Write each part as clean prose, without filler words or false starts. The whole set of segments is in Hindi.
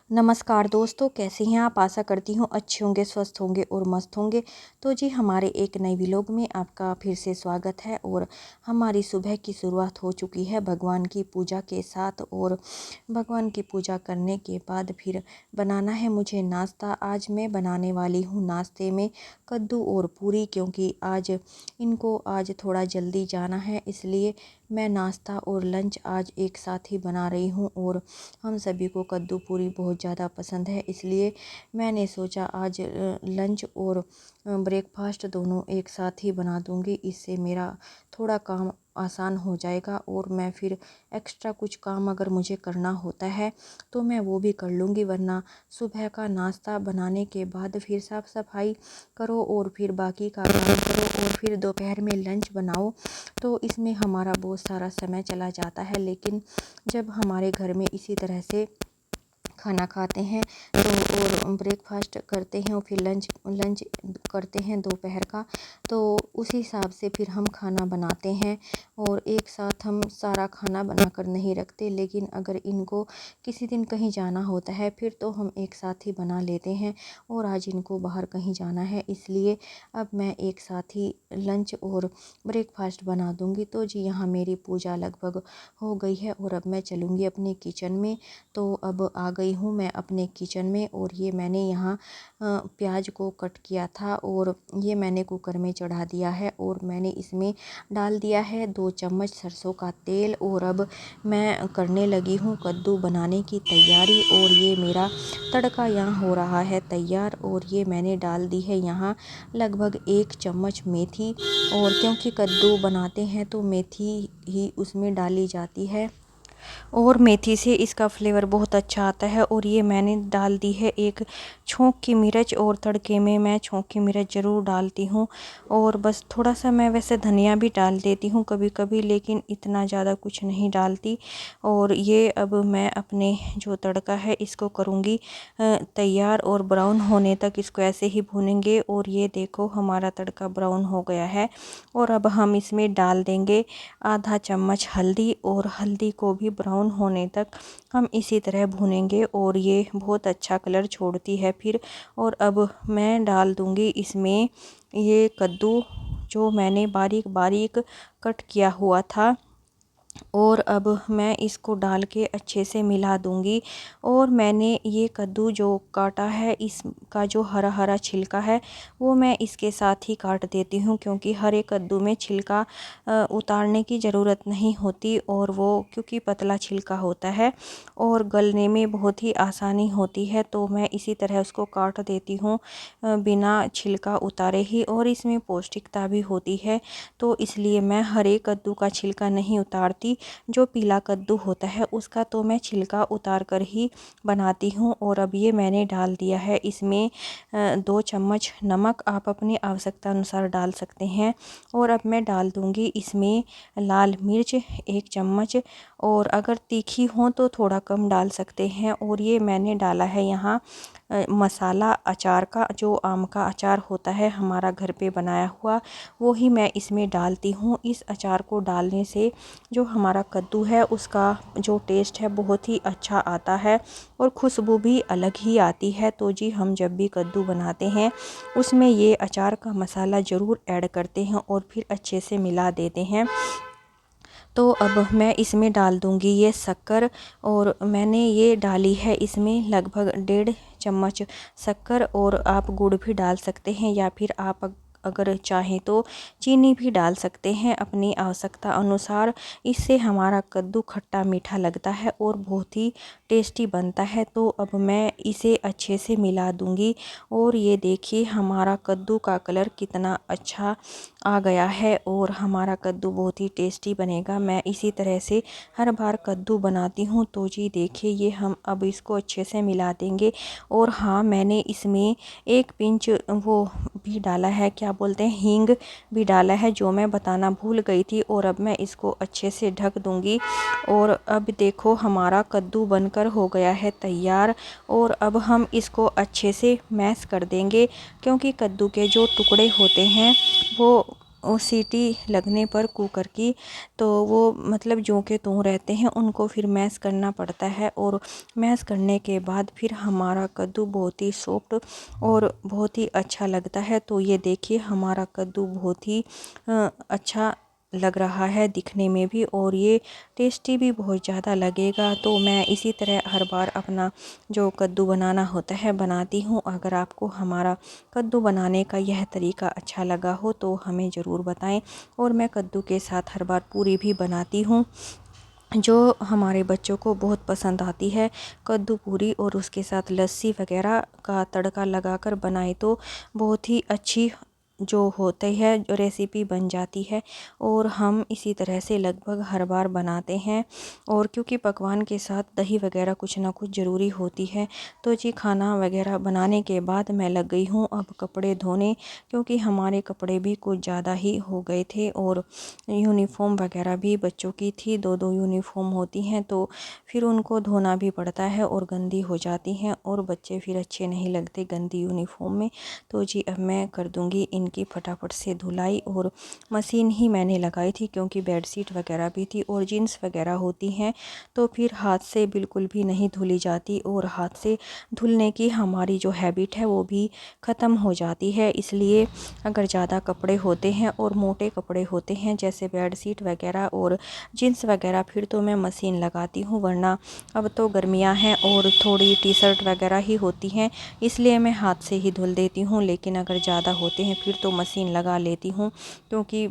नमस्कार दोस्तों, कैसे हैं आप। आशा करती हूँ अच्छे होंगे, स्वस्थ होंगे और मस्त होंगे। तो जी हमारे एक नए व्लॉग में आपका फिर से स्वागत है। और हमारी सुबह की शुरुआत हो चुकी है भगवान की पूजा के साथ। और भगवान की पूजा करने के बाद फिर बनाना है मुझे नाश्ता। आज मैं बनाने वाली हूँ नाश्ते में कद्दू और पूरी, क्योंकि आज थोड़ा जल्दी जाना है, इसलिए मैं नाश्ता और लंच आज एक साथ ही बना रही हूँ। और हम सभी को कद्दू पूरी बहुत ज़्यादा पसंद है, इसलिए मैंने सोचा आज लंच और ब्रेकफास्ट दोनों एक साथ ही बना दूंगी। इससे मेरा थोड़ा काम आसान हो जाएगा और मैं फिर एक्स्ट्रा कुछ काम अगर मुझे करना होता है तो मैं वो भी कर लूँगी। वरना सुबह का नाश्ता बनाने के बाद फिर साफ़ सफाई करो और फिर बाकी का काम करो और फिर दोपहर में लंच बनाओ, तो इसमें हमारा बहुत सारा समय चला जाता है। लेकिन जब हमारे घर में इसी तरह से खाना खाते हैं तो और ब्रेकफास्ट करते हैं और फिर लंच लंच करते हैं दोपहर का, तो उसी हिसाब से फिर हम खाना बनाते हैं। और एक साथ हम सारा खाना बनाकर नहीं रखते, लेकिन अगर इनको किसी दिन कहीं जाना होता है फिर तो हम एक साथ ही बना लेते हैं। और आज इनको बाहर कहीं जाना है, इसलिए अब मैं एक साथ ही लंच और ब्रेकफास्ट बना दूंगी। तो जी यहाँ मेरी पूजा लगभग हो गई है और अब मैं चलूँगी अपने किचन में। तो अब आ गई हूँ मैं अपने किचन में। और ये मैंने यहाँ प्याज को कट किया था और ये मैंने कुकर में चढ़ा दिया है और मैंने इसमें डाल दिया है 2 चम्मच सरसों का तेल। और अब मैं करने लगी हूँ कद्दू बनाने की तैयारी। और ये मेरा तड़का यहाँ हो रहा है तैयार। और ये मैंने डाल दी है यहाँ लगभग 1 चम्मच मेथी। और क्योंकि कद्दू बनाते हैं तो मेथी ही उसमें डाली जाती है और मेथी से इसका फ्लेवर बहुत अच्छा आता है। और ये मैंने डाल दी है एक छोंक की मिर्च, और तड़के में मैं छोंक की मिर्च ज़रूर डालती हूँ। और बस थोड़ा सा मैं वैसे धनिया भी डाल देती हूँ कभी कभी, लेकिन इतना ज़्यादा कुछ नहीं डालती। और ये अब मैं अपने जो तड़का है इसको करूँगी तैयार, और ब्राउन होने तक इसको ऐसे ही भूनेंगे। और ये देखो हमारा तड़का ब्राउन हो गया है। और अब हम इसमें डाल देंगे आधा चम्मच हल्दी, और हल्दी को भी ब्राउन होने तक हम इसी तरह भूनेंगे और ये बहुत अच्छा कलर छोड़ती है फिर। और अब मैं डाल दूंगी इसमें ये कद्दू जो मैंने बारीक बारीक कट किया हुआ था। और अब मैं इसको डाल के अच्छे से मिला दूंगी। और मैंने ये कद्दू जो काटा है इसका जो हरा हरा छिलका है वो मैं इसके साथ ही काट देती हूँ, क्योंकि हरे कद्दू में छिलका उतारने की ज़रूरत नहीं होती। और वो क्योंकि पतला छिलका होता है और गलने में बहुत ही आसानी होती है, तो मैं इसी तरह उसको काट देती हूँ बिना छिलका उतारे ही। और इसमें पौष्टिकता भी होती है, तो इसलिए मैं हरे कद्दू का छिलका नहीं उतारती। जो पीला कद्दू होता है उसका तो मैं छिलका उतार कर ही बनाती हूँ। और अब ये मैंने डाल दिया है इसमें 2 चम्मच नमक, आप अपनी आवश्यकता अनुसार डाल सकते हैं। और अब मैं डाल दूँगी इसमें लाल मिर्च 1 चम्मच, और अगर तीखी हो तो थोड़ा कम डाल सकते हैं। और ये मैंने डाला है यहाँ मसाला अचार का, जो आम का अचार होता है हमारा घर पे बनाया हुआ, वो ही मैं इसमें डालती हूँ। इस अचार को डालने से जो हमारा कद्दू है उसका जो टेस्ट है बहुत ही अच्छा आता है और खुशबू भी अलग ही आती है। तो जी हम जब भी कद्दू बनाते हैं उसमें ये अचार का मसाला ज़रूर ऐड करते हैं और फिर अच्छे से मिला देते हैं। तो अब मैं इसमें डाल दूंगी ये शक्कर, और मैंने ये डाली है इसमें लगभग 1.5 चम्मच शक्कर। और आप गुड़ भी डाल सकते हैं या फिर आप अगर चाहें तो चीनी भी डाल सकते हैं अपनी आवश्यकता अनुसार। इससे हमारा कद्दू खट्टा मीठा लगता है और बहुत ही टेस्टी बनता है। तो अब मैं इसे अच्छे से मिला दूंगी। और ये देखिए हमारा कद्दू का कलर कितना अच्छा आ गया है और हमारा कद्दू बहुत ही टेस्टी बनेगा। मैं इसी तरह से हर बार कद्दू बनाती हूँ। तो जी देखिए ये हम अब इसको अच्छे से मिला देंगे। और हाँ, मैंने इसमें 1 पिंच वो भी डाला है, क्या बोलते हैं, हींग भी डाला है, जो मैं बताना भूल गई थी। और अब मैं इसको अच्छे से ढक दूंगी। और अब देखो हमारा कद्दू बनकर हो गया है तैयार। और अब हम इसको अच्छे से मैश कर देंगे, क्योंकि कद्दू के जो टुकड़े होते हैं वो वो सीटी लगने पर कुकर की, तो वो मतलब जो के त्यों रहते हैं, उनको फिर मैश करना पड़ता है। और मैश करने के बाद फिर हमारा कद्दू बहुत ही सॉफ्ट और बहुत ही अच्छा लगता है। तो ये देखिए हमारा कद्दू बहुत ही अच्छा लग रहा है दिखने में भी, और ये टेस्टी भी बहुत ज़्यादा लगेगा। तो मैं इसी तरह हर बार अपना जो कद्दू बनाना होता है बनाती हूँ। अगर आपको हमारा कद्दू बनाने का यह तरीका अच्छा लगा हो तो हमें ज़रूर बताएं। और मैं कद्दू के साथ हर बार पूरी भी बनाती हूँ, जो हमारे बच्चों को बहुत पसंद आती है कद्दू पूरी। और उसके साथ लस्सी वगैरह का तड़का लगाकर बनाए तो बहुत ही अच्छी जो होती है जो रेसिपी बन जाती है। और हम इसी तरह से लगभग हर बार बनाते हैं। और क्योंकि पकवान के साथ दही वगैरह कुछ ना कुछ ज़रूरी होती है। तो जी खाना वगैरह बनाने के बाद मैं लग गई हूँ अब कपड़े धोने, क्योंकि हमारे कपड़े भी कुछ ज़्यादा ही हो गए थे। और यूनिफॉर्म वगैरह भी बच्चों की थी, दो दो यूनिफॉर्म होती हैं, तो फिर उनको धोना भी पड़ता है और गंदी हो जाती हैं और बच्चे फिर अच्छे नहीं लगते गंदी यूनिफॉर्म में। तो जी अब मैं कर दूंगी इनकी फटाफट से धुलाई। और मशीन ही मैंने लगाई थी क्योंकि बेडशीट वगैरह भी थी और जीन्स वगैरह होती हैं, तो फिर हाथ से बिल्कुल भी नहीं धुली जाती। और हाथ से धुलने की हमारी जो हैबिट है वो भी ख़त्म हो जाती है। इसलिए अगर ज़्यादा कपड़े होते हैं और मोटे कपड़े होते हैं जैसे बेडशीट वगैरह और जीन्स वगैरह, फिर तो मैं मशीन लगाती हूँ। वरना अब तो गर्मियाँ हैं और थोड़ी टी शर्ट वगैरह ही होती हैं, इसलिए मैं हाथ से ही धुल देती हूँ। लेकिन अगर ज़्यादा होते हैं फिर तो मशीन लगा लेती हूँ, क्योंकि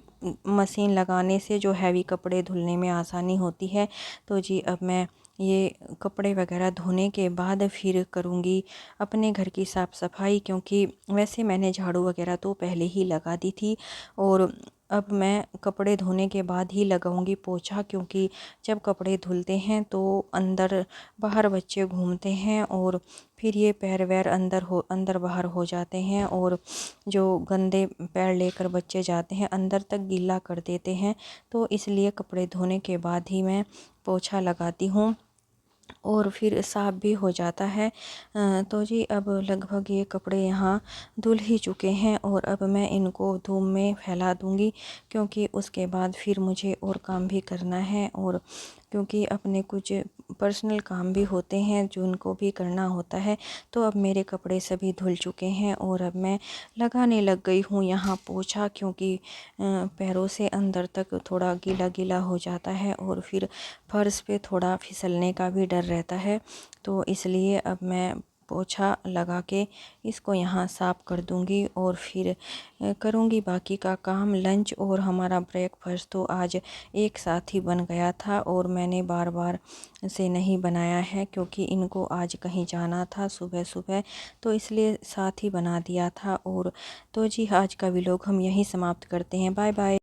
मशीन लगाने से जो हैवी कपड़े धुलने में आसानी होती है। तो जी अब मैं ये कपड़े वगैरह धोने के बाद फिर करूँगी अपने घर की साफ़ सफाई, क्योंकि वैसे मैंने झाड़ू वगैरह तो पहले ही लगा दी थी। और अब मैं कपड़े धोने के बाद ही लगाऊंगी पोछा, क्योंकि जब कपड़े धुलते हैं तो अंदर बाहर बच्चे घूमते हैं और फिर ये पैर वैर अंदर बाहर हो जाते हैं। और जो गंदे पैर लेकर बच्चे जाते हैं अंदर तक गीला कर देते हैं। तो इसलिए कपड़े धोने के बाद ही मैं पोछा लगाती हूँ और फिर साफ़ भी हो जाता है। तो जी अब लगभग ये कपड़े यहाँ धुल ही चुके हैं और अब मैं इनको धूप में फैला दूँगी, क्योंकि उसके बाद फिर मुझे और काम भी करना है। और क्योंकि अपने कुछ पर्सनल काम भी होते हैं जो उनको भी करना होता है। तो अब मेरे कपड़े सभी धुल चुके हैं और अब मैं लगाने लग गई हूँ यहाँ पोछा, क्योंकि पैरों से अंदर तक थोड़ा गीला गीला हो जाता है और फिर फर्श पे थोड़ा फिसलने का भी डर रहता है। तो इसलिए अब मैं पोछा लगा के इसको यहाँ साफ़ कर दूँगी और फिर करूँगी बाकी का काम। लंच और हमारा ब्रेकफास्ट तो आज एक साथ ही बन गया था और मैंने बार बार से नहीं बनाया है, क्योंकि इनको आज कहीं जाना था सुबह सुबह, तो इसलिए साथ ही बना दिया था। और तो जी आज का व्लॉग हम यहीं समाप्त करते हैं। Bye bye.